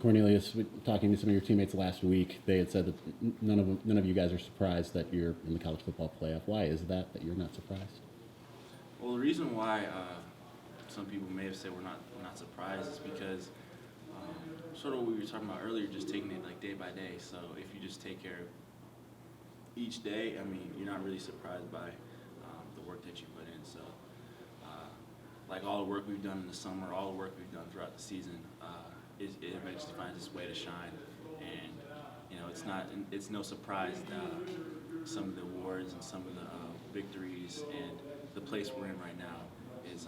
Cornelius, talking to some of your teammates last week, they had said that none of you guys are surprised that you're in the college football playoff. Why is that you're not surprised? Well, the reason why some people may have said we're not surprised is because sort of what we were talking about earlier, just taking it like day by day. So if you just take care of each day, I mean, you're not really surprised by the work that you put in. So like all the work we've done in the summer, all the work we've done throughout the season, it eventually finds its way to shine. And it's no surprise that some of the awards and some of the victories and the place we're in right now is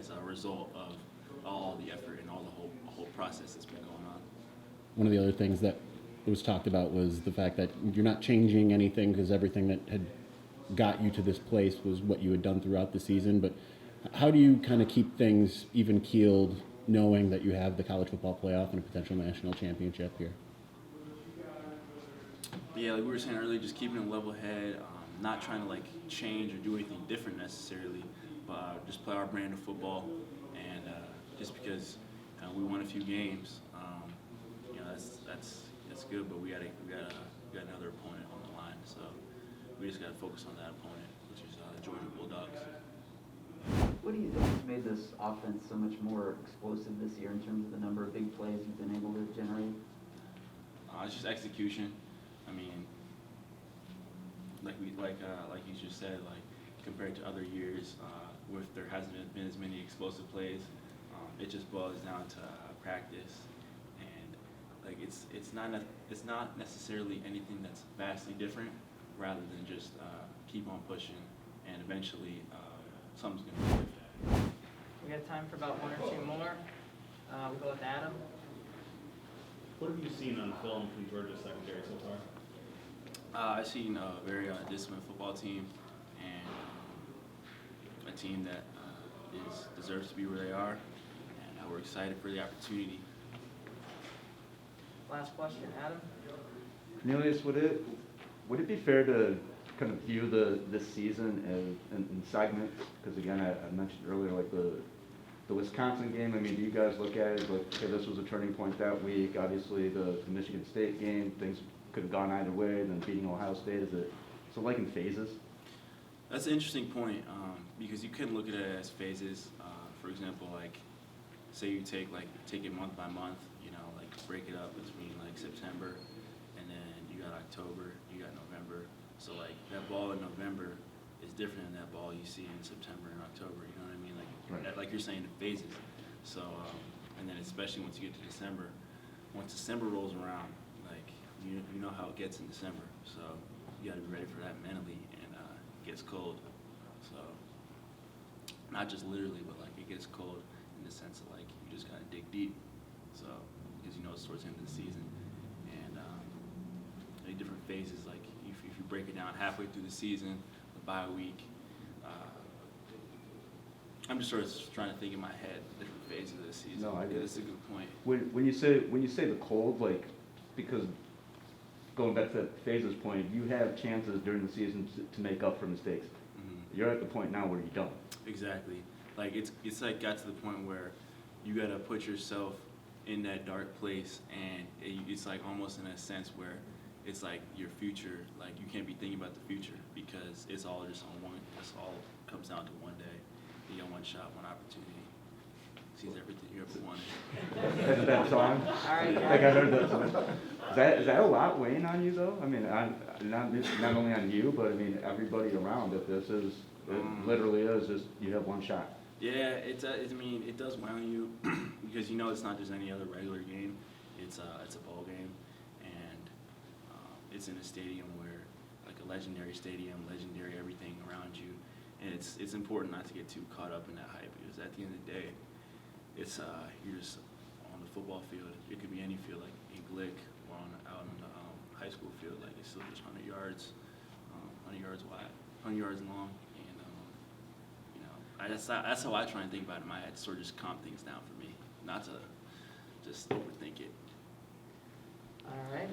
a result of all the effort and all the whole process that's been going on. One of the other things that was talked about was the fact that you're not changing anything because everything that had got you to this place was what you had done throughout the season. But how do you kind of keep things even keeled, knowing that you have the college football playoff and a potential national championship here? Yeah, like we were saying earlier, just keeping a level head, not trying to like change or do anything different necessarily, but just play our brand of football. And just because we won a few games, that's good. But we got another opponent on the line, so we just got to focus on that opponent, which is the Georgia Bulldogs. What do you think has made this offense so much more explosive this year in terms of the number of big plays you've been able to generate? It's just execution. I mean, like you just said, like compared to other years, with there hasn't been as many explosive plays, it just boils down to practice, and like it's not necessarily anything that's vastly different, rather than just keep on pushing, and eventually something's gonna be different. We got time for about one or two more. We'll go with Adam. What have you seen on film from Georgia's secondary so far? I've seen a very disciplined football team, and a team that deserves to be where they are, and we're excited for the opportunity. Last question, Adam. Cornelius, would it be fair to kind of view this season as in segments? Because again, I mentioned earlier, like the Wisconsin game. I mean, do you guys look at it like, okay, this was a turning point that week? Obviously, the Michigan State game, things could have gone either way. Then beating Ohio State, is it so like in phases? That's an interesting point, because you can look at it as phases. For example, like say you take it month by month, like break it up between like September, and then you got October, you got November. So like that ball in November is different than that ball you see in September and October. You know what I mean? Like you're saying, in phases. So and then especially once you get to December, once December rolls around, like you know how it gets in December. So you got to be ready for that mentally, and it gets cold. So not just literally, but like it gets cold in the sense of like you just got to dig deep. So because it's towards the end of the season, and like different phases. Like if you break it down halfway through the season, the bye week. I'm just sort of trying to think in my head different phases of the season. No, I get it. That's a good point. When you say the cold, like because going back to that phases point, you have chances during the season to make up for mistakes. Mm-hmm. You're at the point now where you don't. Exactly. Like it's like got to the point where you got to put yourself in that dark place, and it's like almost in a sense where it's like your future. Like you can't be thinking about the future because it's all just on one. It's all comes down to one day. You got one shot, one opportunity. Sees everything you ever wanted. Isn't that song? All right, I think I heard that song. Is that a lot weighing on you though? I mean, not only on you, but I mean everybody around. If this is, it literally is just you have one shot. Yeah, it does weigh on you because it's not just any other regular game. It's a ball game, and it's in a stadium where, like a legendary stadium, legendary everything around you, and it's important not to get too caught up in that hype because at the end of the day, it's you're just on the football field. It could be any field, like in Glick or out on the high school field. Like it's still just 100 yards, 100 yards wide, 100 yards long. That's how I try and think about it in my head, to sort of just calm things down for me, not to just overthink it. All right.